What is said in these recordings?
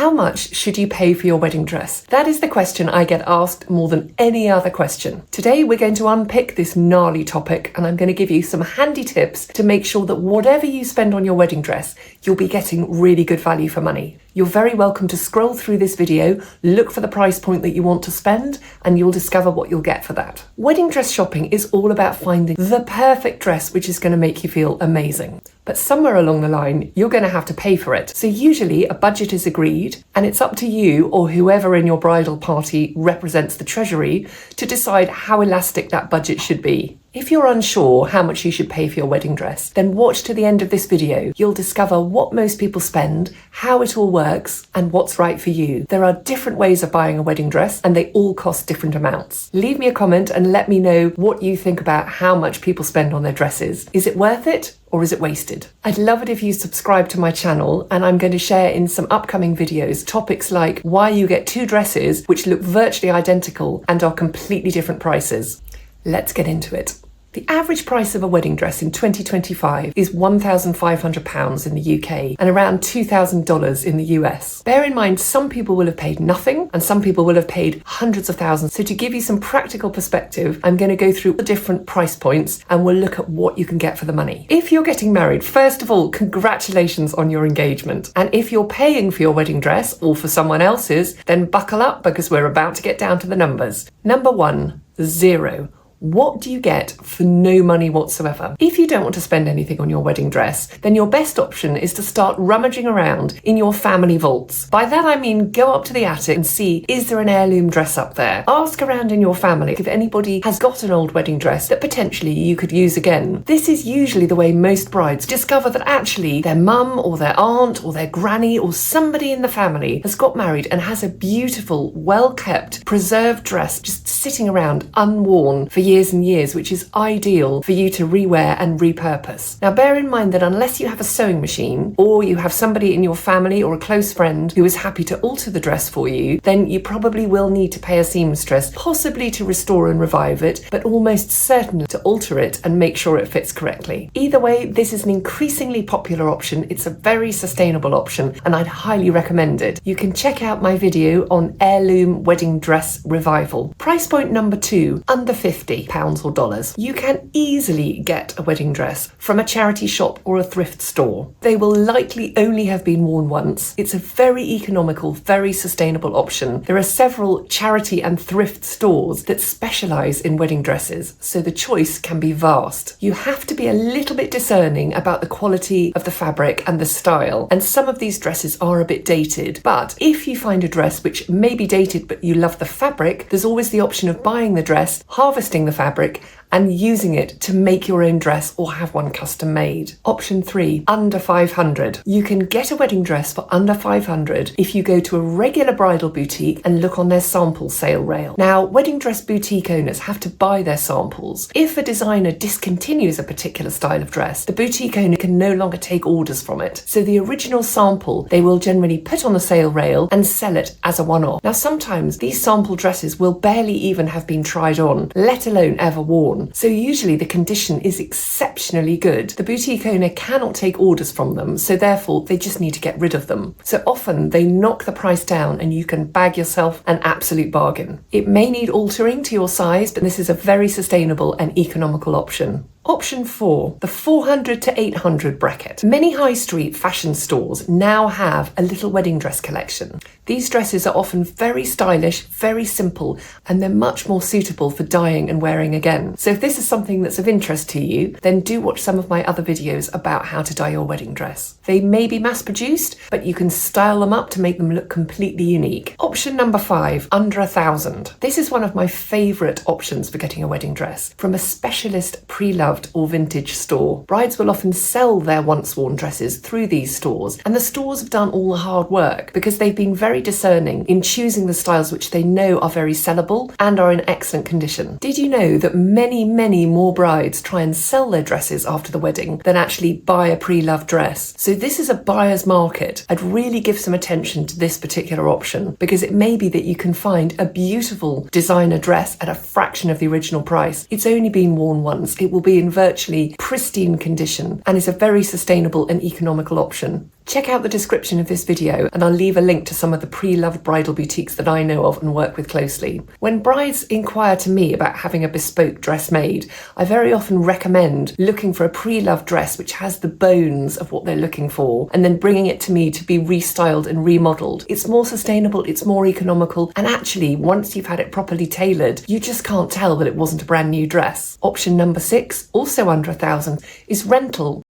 How much should you pay for your wedding dress? That is the question I get asked more than any other question. Today we're going to unpick this gnarly topic, and I'm going to give you some handy tips to make sure that whatever you spend on your wedding dress, you'll be getting really good value for money. You're very welcome to scroll through this video, look for the price point that you want to spend, and you'll discover what you'll get for that. Wedding dress shopping is all about finding the perfect dress which is going to make you feel amazing. But somewhere along the line, you're going to have to pay for it. So usually a budget is agreed, and it's up to you or whoever in your bridal party represents the treasury to decide how elastic that budget should be. If you're unsure how much you should pay for your wedding dress, then watch to the end of this video. You'll discover what most people spend, how it all works, and what's right for you. There are different ways of buying a wedding dress, and they all cost different amounts. Leave me a comment and let me know what you think about how much people spend on their dresses. Is it worth it? Or is it wasted? I'd love it if you subscribe to my channel, and I'm going to share in some upcoming videos topics like why you get two dresses which look virtually identical and are completely different prices. Let's get into it. The average price of a wedding dress in 2025 is £1,500 in the UK and around $2,000 in the US. Bear in mind, some people will have paid nothing and some people will have paid hundreds of thousands. So to give you some practical perspective, I'm going to go through the different price points and we'll look at what you can get for the money. If you're getting married, first of all, congratulations on your engagement. And if you're paying for your wedding dress or for someone else's, then buckle up because we're about to get down to the numbers. Number one, zero. What do you get for no money whatsoever? If you don't want to spend anything on your wedding dress, then your best option is to start rummaging around in your family vaults. By that I mean go up to the attic and see, is there an heirloom dress up there? Ask around in your family if anybody has got an old wedding dress that potentially you could use again. This is usually the way most brides discover that actually their mum or their aunt or their granny or somebody in the family has got married and has a beautiful, well-kept, preserved dress just sitting around unworn for years and years, which is ideal for you to rewear and repurpose. Now bear in mind that unless you have a sewing machine or you have somebody in your family or a close friend who is happy to alter the dress for you, then you probably will need to pay a seamstress, possibly to restore and revive it, but almost certainly to alter it and make sure it fits correctly. Either way, this is an increasingly popular option. It's a very sustainable option and I'd highly recommend it. You can check out my video on heirloom wedding dress revival. Price point number two, under £50 or dollars. You can easily get a wedding dress from a charity shop or a thrift store. They will likely only have been worn once. It's a very economical, very sustainable option. There are several charity and thrift stores that specialize in wedding dresses, so the choice can be vast. You have to be a little bit discerning about the quality of the fabric and the style, and some of these dresses are a bit dated, but if you find a dress which may be dated but you love the fabric, there's always the option of buying the dress, harvesting the fabric and using it to make your own dress or have one custom made. Option 3, under 500. You can get a wedding dress for under 500 if you go to a regular bridal boutique and look on their sample sale rail. Now, wedding dress boutique owners have to buy their samples. If a designer discontinues a particular style of dress, the boutique owner can no longer take orders from it. So the original sample they will generally put on the sale rail and sell it as a one-off. Now, sometimes these sample dresses will barely even have been tried on, let alone ever worn. So usually the condition is exceptionally good. The boutique owner cannot take orders from them, so therefore they just need to get rid of them. So often they knock the price down and you can bag yourself an absolute bargain. It may need altering to your size, but this is a very sustainable and economical option. Option 4, the 400 to 800 bracket. Many high street fashion stores now have a little wedding dress collection. These dresses are often very stylish, very simple, and they're much more suitable for dyeing and wearing again. So if this is something that's of interest to you, then do watch some of my other videos about how to dye your wedding dress. They may be mass produced, but you can style them up to make them look completely unique. Option number 5, under 1,000. This is one of my favourite options for getting a wedding dress, from a specialist pre-loved or vintage store. Brides will often sell their once worn dresses through these stores, and the stores have done all the hard work because they've been very discerning in choosing the styles which they know are very sellable and are in excellent condition. Did you know that many more brides try and sell their dresses after the wedding than actually buy a pre-loved dress? So this is a buyer's market. I'd really give some attention to this particular option because it may be that you can find a beautiful designer dress at a fraction of the original price. It's only been worn once. It will be in virtually pristine condition and is a very sustainable and economical option. Check out the description of this video and I'll leave a link to some of the pre-loved bridal boutiques that I know of and work with closely. When brides inquire to me about having a bespoke dress made, I very often recommend looking for a pre-loved dress which has the bones of what they're looking for and then bringing it to me to be restyled and remodeled. It's more sustainable, it's more economical, and actually once you've had it properly tailored, you just can't tell that it wasn't a brand new dress. Option number 6, also under £1,000, is rental.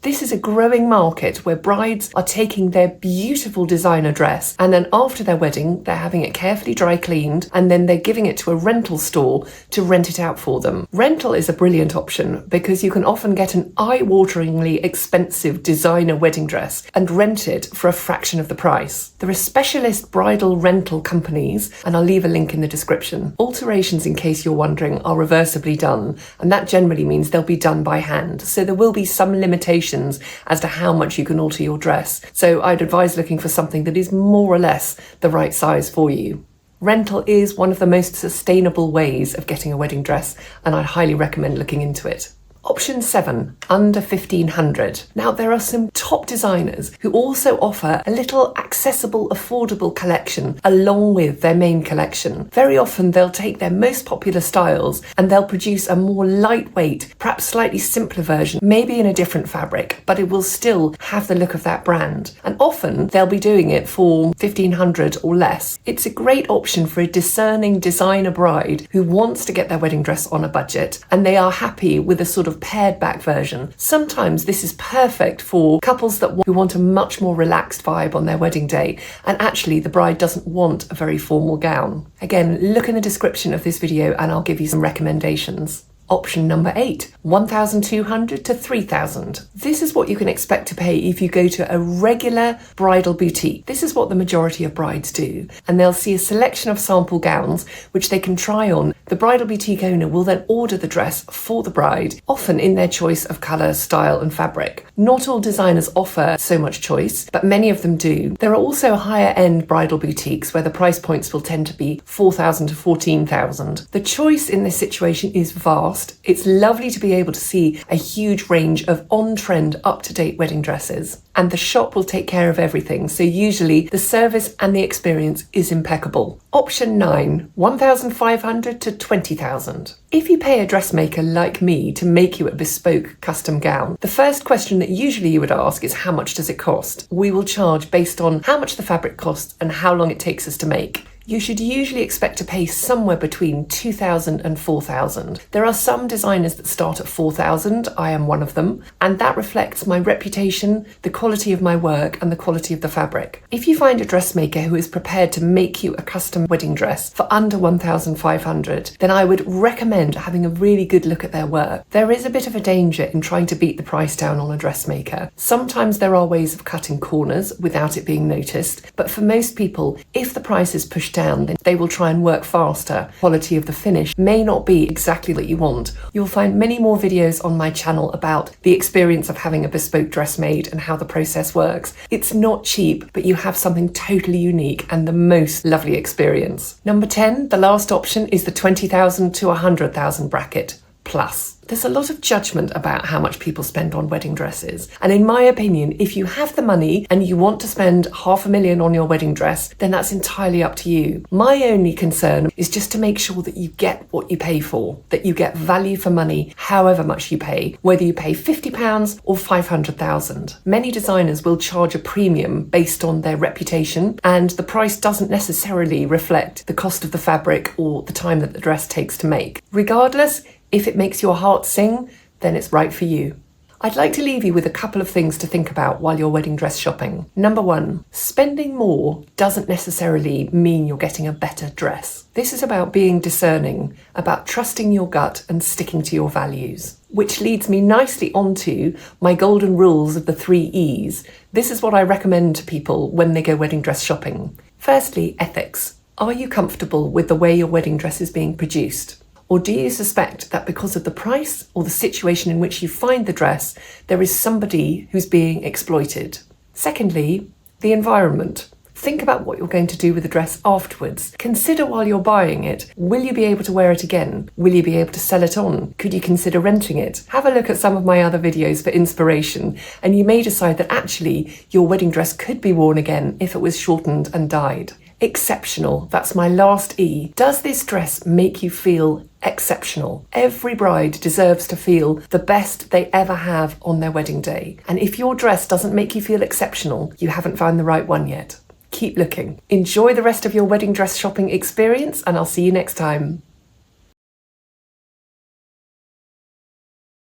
This is a growing market where brides are taking their beautiful designer dress and then after their wedding, they're having it carefully dry cleaned and then they're giving it to a rental store to rent it out for them. Rental is a brilliant option because you can often get an eye-wateringly expensive designer wedding dress and rent it for a fraction of the price. There are specialist bridal rental companies, and I'll leave a link in the description. Alterations, in case you're wondering, are reversibly done, and that generally means they'll be done by hand, so there will be some limitations as to how much you can alter your dress. So I'd advise looking for something that is more or less the right size for you. Rental is one of the most sustainable ways of getting a wedding dress, and I'd highly recommend looking into it. Option 7, under £1,500. Now there are some top designers who also offer a little accessible, affordable collection along with their main collection. Very often they'll take their most popular styles and they'll produce a more lightweight, perhaps slightly simpler version, maybe in a different fabric, but it will still have the look of that brand. And often they'll be doing it for £1,500 or less. It's a great option for a discerning designer bride who wants to get their wedding dress on a budget and they are happy with a sort of pared back version. Sometimes this is perfect for couples who want a much more relaxed vibe on their wedding day, and actually the bride doesn't want a very formal gown. Again, look in the description of this video and I'll give you some recommendations. Option number 8, £1,200 to £3,000. This is what you can expect to pay if you go to a regular bridal boutique. This is what the majority of brides do, and they'll see a selection of sample gowns which they can try on. The bridal boutique owner will then order the dress for the bride, often in their choice of colour, style and fabric. Not all designers offer so much choice, but many of them do. There are also higher end bridal boutiques where the price points will tend to be £4,000 to £14,000. The choice in this situation is vast. It's lovely to be able to see a huge range of on-trend, up-to-date wedding dresses, and the shop will take care of everything, so usually the service and the experience is impeccable. Option 9, £1,500 to £20,000. If you pay a dressmaker like me to make you a bespoke custom gown, the first question that usually you would ask is how much does it cost? We will charge based on how much the fabric costs and how long it takes us to make. You should usually expect to pay somewhere between £2,000 and £4,000. There are some designers that start at £4,000, I am one of them, and that reflects my reputation, the quality of my work and the quality of the fabric. If you find a dressmaker who is prepared to make you a custom wedding dress for under £1,500, then I would recommend having a really good look at their work. There is a bit of a danger in trying to beat the price down on a dressmaker. Sometimes there are ways of cutting corners without it being noticed, but for most people, if the price is pushed down, then they will try and work faster. Quality of the finish may not be exactly what you want. You'll find many more videos on my channel about the experience of having a bespoke dress made and how the process works. It's not cheap, but you have something totally unique and the most lovely experience. Number 10, the last option, is the £20,000 to £100,000 bracket plus. There's a lot of judgment about how much people spend on wedding dresses. And in my opinion, if you have the money and you want to spend £500,000 on your wedding dress, then that's entirely up to you. My only concern is just to make sure that you get what you pay for, that you get value for money, however much you pay, whether you pay £50 or £500,000. Many designers will charge a premium based on their reputation, and the price doesn't necessarily reflect the cost of the fabric or the time that the dress takes to make. Regardless, if it makes your heart sing, then it's right for you. I'd like to leave you with a couple of things to think about while you're wedding dress shopping. Number 1, spending more doesn't necessarily mean you're getting a better dress. This is about being discerning, about trusting your gut and sticking to your values. Which leads me nicely onto my golden rules of the 3 E's. This is what I recommend to people when they go wedding dress shopping. Firstly, ethics. Are you comfortable with the way your wedding dress is being produced? Or do you suspect that because of the price or the situation in which you find the dress, there is somebody who's being exploited? Secondly, the environment. Think about what you're going to do with the dress afterwards. Consider while you're buying it, will you be able to wear it again? Will you be able to sell it on? Could you consider renting it? Have a look at some of my other videos for inspiration, and you may decide that actually your wedding dress could be worn again if it was shortened and dyed. Exceptional, that's my last E. Does this dress make you feel exceptional? Every bride deserves to feel the best they ever have on their wedding day. And if your dress doesn't make you feel exceptional, you haven't found the right one yet. Keep looking. Enjoy the rest of your wedding dress shopping experience, and I'll see you next time.